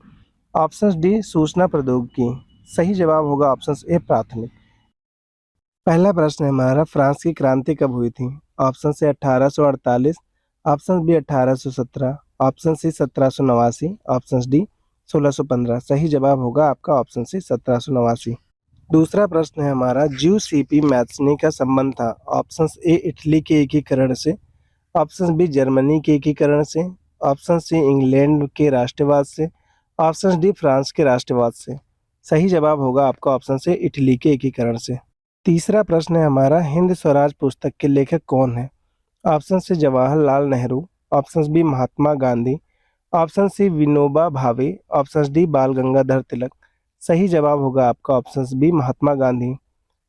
ऑप्शन डी सूचना प्रौद्योगिकी। सही जवाब होगा ऑप्शन ए प्राथमिक। पहला प्रश्न है हमारा, फ्रांस की क्रांति कब हुई थी? ऑप्शन से 1848, option B 1817, option C 1789, option D 1615। सही जवाब होगा आपका ऑप्शन सी 1789। दूसरा प्रश्न है हमारा, ज्यूसेपी मैत्सनी का संबंध था? ऑप्शन ए इटली के एकीकरण से, ऑप्शन बी जर्मनी के एकीकरण से, ऑप्शन सी इंग्लैंड के राष्ट्रवाद से, ऑप्शन डी फ्रांस के राष्ट्रवाद से। सही जवाब होगा आपका ऑप्शन से इटली के एकीकरण से। तीसरा प्रश्न है हमारा, हिंद स्वराज पुस्तक के लेखक कौन है? Option C Jawaharlal Nehru, option B Mahatma Gandhi, option C Vinoba Bhave, option D बाल गंगाधर तिलक। सही जवाब होगा आपका ऑप्शन बी महात्मा गांधी।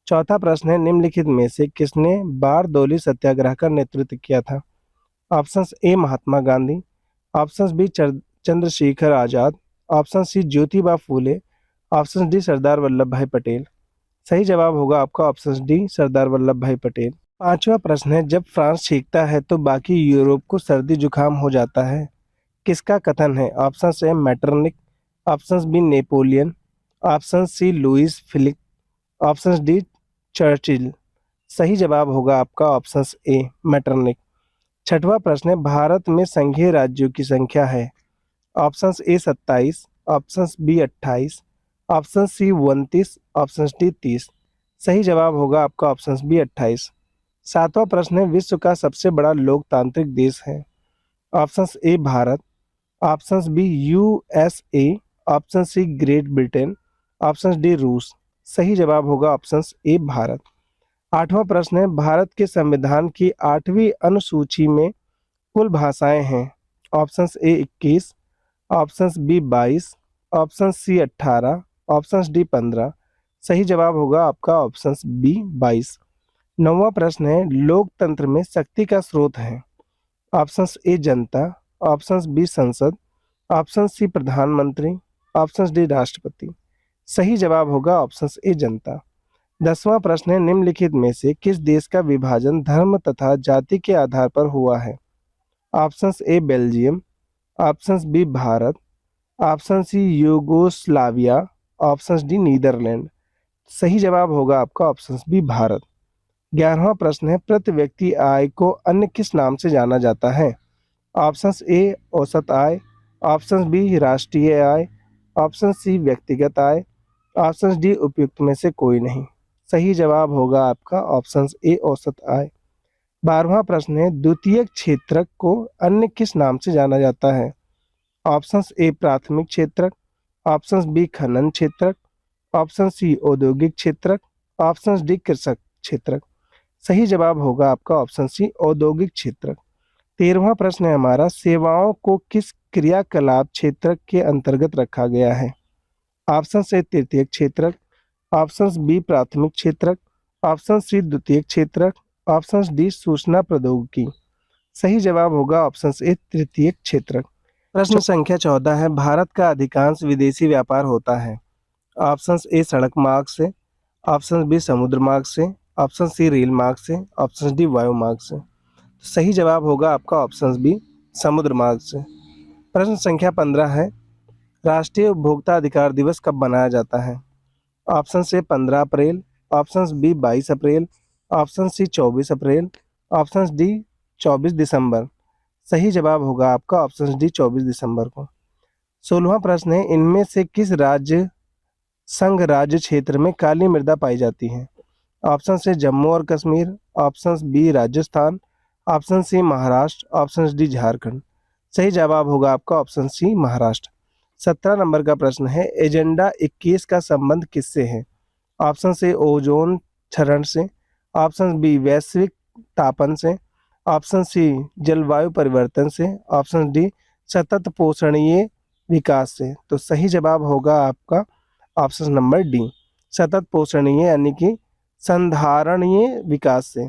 चौथा प्रश्न है, निम्नलिखित में से किसने बारदोली सत्याग्रह का नेतृत्व किया था? Option A Mahatma Gandhi, option B Chandrashekhar Azad, option C Jyotiba Phule, option D Sardar Vallabhbhai Patel. सही जवाब होगा आपका option D Sardar Vallabhbhai Patel. पांचवा प्रश्न है, जब फ्रांस छींकता है तो बाकी यूरोप को सर्दी जुकाम हो जाता है, किसका कथन है? Option A Metternich, option B Napoleon, option C Louis Philippe, option D Churchill. सही जवाब होगा आपका ऑप्शन ए मैटरनिक। छठवां प्रश्न है, भारत में संघीय राज्यों की संख्या है? Option A 27, option B 28, option C 29, option D 30। सही जवाब होगा आपका ऑप्शन बी 28। सातवां प्रश्न है, विश्व का सबसे बड़ा लोकतांत्रिक देश है? Option A Bharat, option B USA, option C Great Britain, option D रूस। सही जवाब होगा ऑप्शन ए भारत। आठवां प्रश्न है, भारत के संविधान की 8वीं अनुसूची में कुल भाषाएं हैं? Option A 21, option B 22, option C 18, option D 15। सही जवाब होगा आपका ऑप्शन बी 22। नौवां प्रश्न है, लोकतंत्र में शक्ति का स्रोत है? ऑप्शन ए जनता, ऑप्शन बी संसद, ऑप्शन सी प्रधानमंत्री, ऑप्शन डी राष्ट्रपति। सही जवाब होगा ऑप्शन ए जनता। 10वां प्रश्न है, निम्नलिखित में से किस देश का विभाजन धर्म तथा जाति के आधार पर हुआ है? Option A Belgium, option B Bharat, option C Yugoslavia, option D Netherland. सही जवाब होगा आपका ऑप्शन बी भारत। 11वां प्रश्न है, प्रति व्यक्ति आय को अन्य किस नाम से जाना जाता है? ऑप्शन ए औसत आय, ऑप्शन बी राष्ट्रीय आय, ऑप्शन सी व्यक्तिगत आय, ऑप्शन डी उपयुक्त में से कोई नहीं। सही जवाब होगा आपका ऑप्शन ए औसत आय। 12वां प्रश्न है, द्वितीयक क्षेत्रक को अन्य किस नाम से जाना जाता है? ऑप्शन ए प्राथमिक क्षेत्रक, ऑप्शन बी खनन क्षेत्रक, ऑप्शन सी औद्योगिक क्षेत्रक, ऑप्शन डी कृषक क्षेत्रक। सही जवाब होगा आपका ऑप्शन सी औद्योगिक क्षेत्रक। 13वां प्रश्न है हमारा, सेवाओं को किस क्रियाकलाप क्षेत्रक के अंतर्गत रखा गया है? ऑप्शन ए तृतीयक क्षेत्रक, ऑप्शन बी प्राथमिक क्षेत्रक, ऑप्शन सी द्वितीयक क्षेत्रक, ऑप्शन डी सूचना प्रौद्योगिकी। सही जवाब होगा ऑप्शन ए तृतीयक क्षेत्रक। प्रश्न संख्या 14 है, भारत का अधिकांश विदेशी व्यापार होता है? ऑप्शन ए सड़क मार्ग से, ऑप्शन बी समुद्र मार्ग से, ऑप्शन सी रेल मार्ग से, ऑप्शन डी वायु मार्ग से। सही जवाब होगा आपका ऑप्शन बी समुद्र मार्ग से। प्रश्न संख्या 15 है, राष्ट्रीय उपभोक्ता अधिकार दिवस कब मनाया जाता है? ऑप्शन से 15 अप्रैल, ऑप्शन बी 22 अप्रैल, ऑप्शन सी 24 अप्रैल, ऑप्शन डी 24 दिसंबर। सही जवाब होगा आपका ऑप्शन डी 24 दिसंबर को। 16वां प्रश्न है, इनमें से किस राज्य संघ राज्य क्षेत्र में काली मृदा पाई जाती है? ऑप्शन से जम्मू और Kashmir, option B Rajasthan, option C Maharashtra, option D Jharkhand. सही जवाब होगा आपका ऑप्शन सी महाराष्ट्र। 17 नंबर का प्रश्न है, एजेंडा 21 का संबंध किससे है? ऑप्शन से ओजोन क्षरण से, ऑप्शन बी वैश्विक तापन से, ऑप्शन सी जलवायु परिवर्तन से, ऑप्शन डी सतत पोषणीय विकास से। तो सही जवाब होगा आपका ऑप्शन नंबर डी सतत पोषणीय यानी कि संधारणीय विकास से।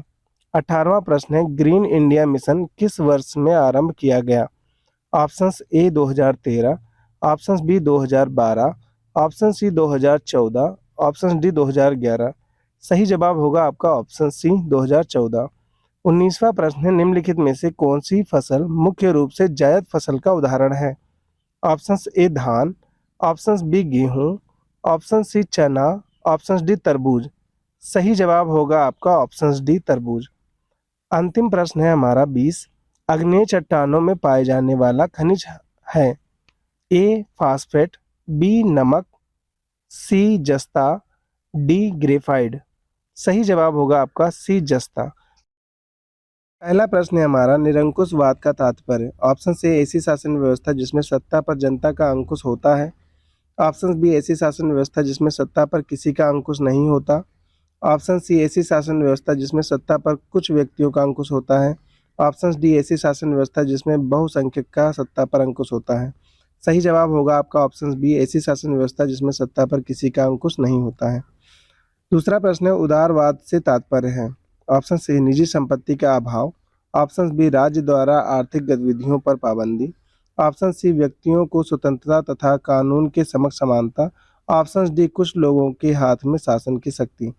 18वां प्रश्न है, ग्रीन इंडिया मिशन किस वर्ष में आरंभ किया गया? Option A 2013, option B 2012, option C 2014, option D 2011। सही जवाब होगा आपका ऑप्शन सी 2014। 19वां प्रश्न है, निम्नलिखित में से कौन सी फसल मुख्य रूप से जायद फसल का उदाहरण है? ऑप्शन ए धान, ऑप्शन बी गेहूं, ऑप्शन सी चना, ऑप्शन डी तरबूज। सही जवाब होगा आपका ऑप्शन डी तरबूज। अंतिम प्रश्न है हमारा 20, आग्नेय चट्टानों में पाए जाने वाला खनिज है? ए फास्फेट, बी नमक, सी जस्ता, डी ग्रेफाइड। सही जवाब होगा आपका सी जस्ता। पहला प्रश्न है हमारा, निरंकुशवाद का तात्पर्य। ऑप्शन ए ऐसी शासन व्यवस्था जिसमें सत्ता पर जनता का अंकुश होता है। ऑप्शन बी ऐसी शासन व्यवस्था जिसमें सत्ता पर किसी का अंकुश नहीं होता। ऑप्शन सी ऐसी शासन व्यवस्था जिसमें सत्ता पर कुछ व्यक्तियों का अंकुश होता है। ऑप्शन डी ऐसी शासन व्यवस्था जिसमें बहुसंख्यक का सत्ता पर अंकुश होता है। सही जवाब होगा आपका ऑप्शन बी ऐसी शासन व्यवस्था जिसमें सत्ता पर किसी का अंकुश नहीं होता है। दूसरा प्रश्न है, उदारवाद से तात्पर्य है। ऑप्शन सी निजी संपत्ति का अभाव। ऑप्शन बी राज्य द्वारा आर्थिक गतिविधियों पर पाबंदी। ऑप्शन सी व्यक्तियों को स्वतंत्रता तथा कानून के समक्ष समानता। ऑप्शन डी कुछ लोगों के हाथ में शासन की शक्ति।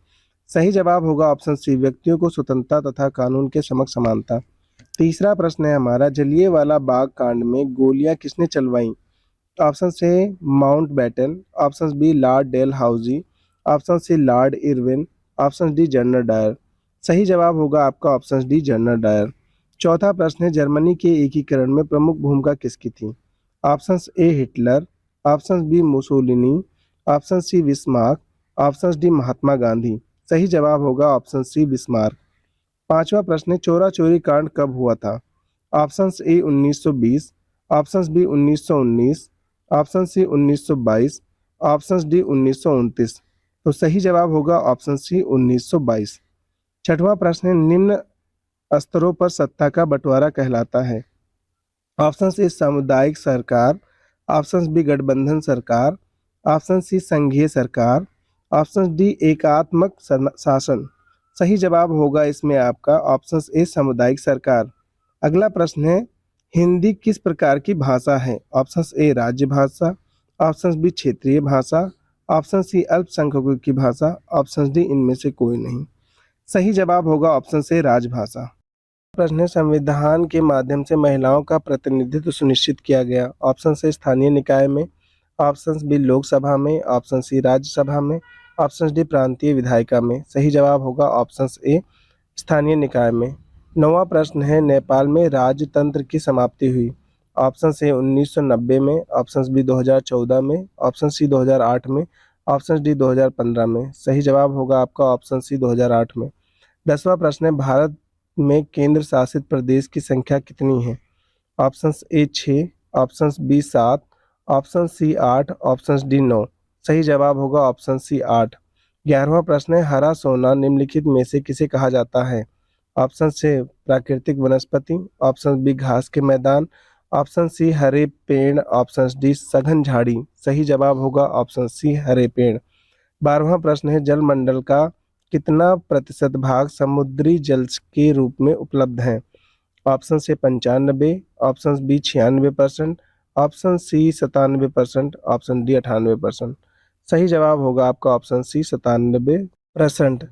सही जवाब होगा ऑप्शन सी व्यक्तियों को स्वतंत्रता तथा कानून के समक्ष समानता। तीसरा प्रश्न है हमारा, जलियांवाला बाग कांड में गोलियां किसने चलवाई। ऑप्शन से Mountbatten. Option B Lord Dalhousie. Option C Lord Irwin. Option D General Dyer. सही जवाब होगा आपका ऑप्शन डी जनरल डायर। चौथा प्रश्न है, जर्मनी के एकीकरण में प्रमुख भूमिका किसकी थी। Option A Hitler. Option B Mussolini. Option C Bismarck. Option D Mahatma Gandhi. सही जवाब होगा ऑप्शन सी बिस्मार्क। पांचवा प्रश्न है, चोरा चोरी कांड कब हुआ था। Option A 1920। Option B 1919। Option C 1922। Option D 1929। तो सही जवाब होगा ऑप्शन सी 1922। छठवां प्रश्न है, निम्न स्तरों पर सत्ता का बंटवारा कहलाता है। ऑप्शन ए सामुदायिक सरकार। ऑप्शन बी गठबंधन सरकार। ऑप्शन सी संघीय सरकार। ऑप्शन डी एकात्मक शासन। सही जवाब होगा इसमें आपका ऑप्शन ए सामुदायिक सरकार। अगला प्रश्न है, हिंदी किस प्रकार की भाषा है। ऑप्शन ए राज्य भाषा। ऑप्शन बी क्षेत्रीय भाषा। ऑप्शन सी अल्पसंख्यकों की भाषा। ऑप्शन डी इनमें से कोई नहीं। सही जवाब होगा ऑप्शन से राजभाषा। प्रश्न है, संविधान के माध्यम से महिलाओं का प्रतिनिधित्व सुनिश्चित किया गया। ऑप्शन से स्थानीय निकाय में। ऑप्शन बी लोकसभा में। ऑप्शन सी राज्यसभा में। ऑप्शन डी प्रांतीय विधायिका में। सही जवाब होगा ऑप्शन ए स्थानीय निकाय में। नौवां प्रश्न है, नेपाल में राजतंत्र की समाप्ति हुई। ऑप्शन ए 1990 में। ऑप्शन बी 2014 में। ऑप्शन सी 2008 में। ऑप्शन डी 2015 में। सही जवाब होगा आपका ऑप्शन सी 2008 में। 10वां प्रश्न है, भारत में केंद्र शासित प्रदेश की संख्या कितनी है। Option A 6। Option B 7। Option C 8। Option D 9। सही जवाब होगा ऑप्शन सी 8। 11वां प्रश्न है, हरा सोना निम्नलिखित में से किसे कहा जाता है। ऑप्शन से प्राकृतिक वनस्पति। ऑप्शन बी घास के मैदान। ऑप्शन सी हरे पेड़। ऑप्शन डी सघन झाड़ी। सही जवाब होगा ऑप्शन सी हरे पेड़। 12वां प्रश्न है, जलमंडल का कितना प्रतिशत भाग समुद्री जल के रूप में उपलब्ध है। ऑप्शन से 95। Option B 96%। Option C 97%। Option D 98%। सही जवाब होगा आपका ऑप्शन सी 97%।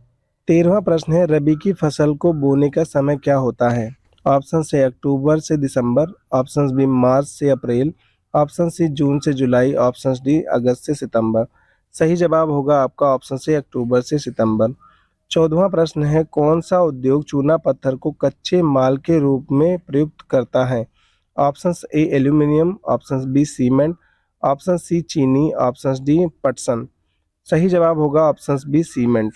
13वां प्रश्न है, रबी की फसल को बोने का समय क्या होता है। ऑप्शन से अक्टूबर से दिसंबर। ऑप्शन बी मार्च से अप्रैल। ऑप्शन सी जून से जुलाई। ऑप्शन डी अगस्त से सितंबर। सही जवाब होगा आपका ऑप्शन से अक्टूबर से सितंबर। 14वां प्रश्न है, कौन सा उद्योग चूना पत्थर को कच्चे माल के रूप में प्रयुक्त करता है। Option A aluminium. Option B cement. Option C चीनी। ऑप्शन डी पटसन। सही जवाब होगा ऑप्शन बी सीमेंट।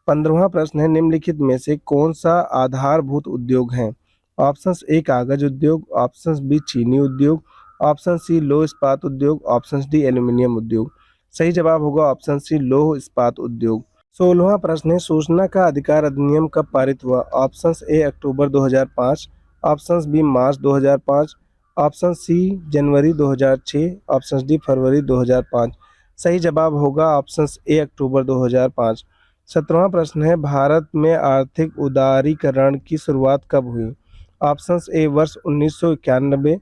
15वां प्रश्न है, निम्नलिखित में से कौन सा आधारभूत उद्योग है। ऑप्शन ए कागज उद्योग। ऑप्शन बी चीनी उद्योग। ऑप्शन सी लौह इस्पात उद्योग। ऑप्शन डी एल्यूमिनियम उद्योग। सही जवाब होगा ऑप्शन सी लौह इस्पात उद्योग। 16वां प्रश्न है, सूचना का अधिकार अधिनियम कब पारित हुआ। ऑप्शन ए अक्टूबर 2005। ऑप्शन बी मार्च 2005। ऑप्शन सी जनवरी 2006। ऑप्शन डी फरवरी 2005। सही जवाब होगा ऑप्शन ए अक्टूबर 2005। 17वां प्रश्न है, भारत में आर्थिक उदारीकरण की शुरुआत कब हुई। ऑप्शन ए वर्ष 1991।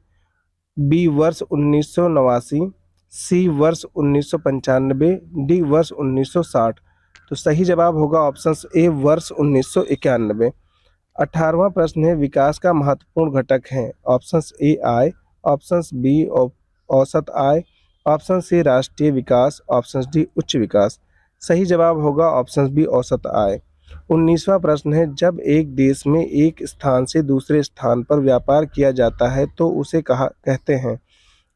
बी वर्ष 1989। सी वर्ष 1995। डी वर्ष 1960। तो सही जवाब होगा ऑप्शन ए वर्ष 1991। 18वां प्रश्न है, विकास का महत्वपूर्ण घटक है। ऑप्शन ए आय। ऑप्शन बी औसत आय। ऑप्शन सी राष्ट्रीय विकास। ऑप्शन डी उच्च विकास। सही जवाब होगा ऑप्शन बी औसत आय। 19वां प्रश्न है, जब एक देश में एक स्थान से दूसरे स्थान पर व्यापार किया जाता है तो उसे कहते हैं।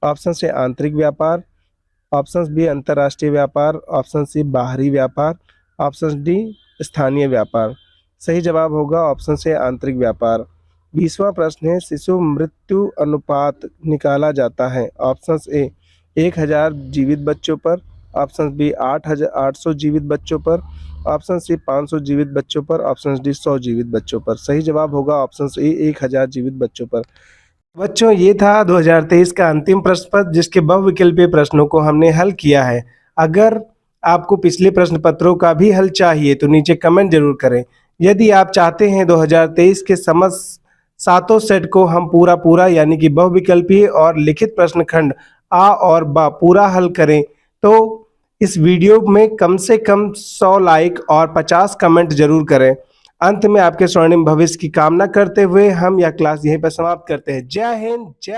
ऑप्शन से आंतरिक व्यापार। ऑप्शन बी अंतर्राष्ट्रीय व्यापार। ऑप्शन सी बाहरी व्यापार। ऑप्शन डी स्थानीय व्यापार। सही जवाब होगा ऑप्शन से आंतरिक व्यापार। 20वां प्रश्न है, शिशु मृत्यु अनुपात निकाला जाता है। ऑप्शन ए 1000 जीवित बच्चों पर, ऑप्शन बी 800 जीवित बच्चों पर, ऑप्शन सी 500 जीवित बच्चों पर, ऑप्शन डी 100 जीवित बच्चों पर। सही जवाब होगा ऑप्शन ए 1000 जीवित बच्चों पर। बच्चों, ये था 2023 का अंतिम प्रश्न पत्र, जिसके बहुविकल्पीय प्रश्नों को हमने हल किया है। अगर आपको पिछले प्रश्न पत्रों का भी हल चाहिए तो नीचे कमेंट जरूर करें। यदि आप चाहते हैं 2023 के समस्त सातों सेट को हम पूरा यानी कि बहुविकल्पीय और लिखित प्रश्न खंड आ और बा पूरा हल करें, तो इस वीडियो में कम से कम 100 लाइक और 50 कमेंट जरूर करें। अंत में आपके स्वर्णिम भविष्य की कामना करते हुए हम यह क्लास यहीं पर समाप्त करते हैं। जय हिंद, जय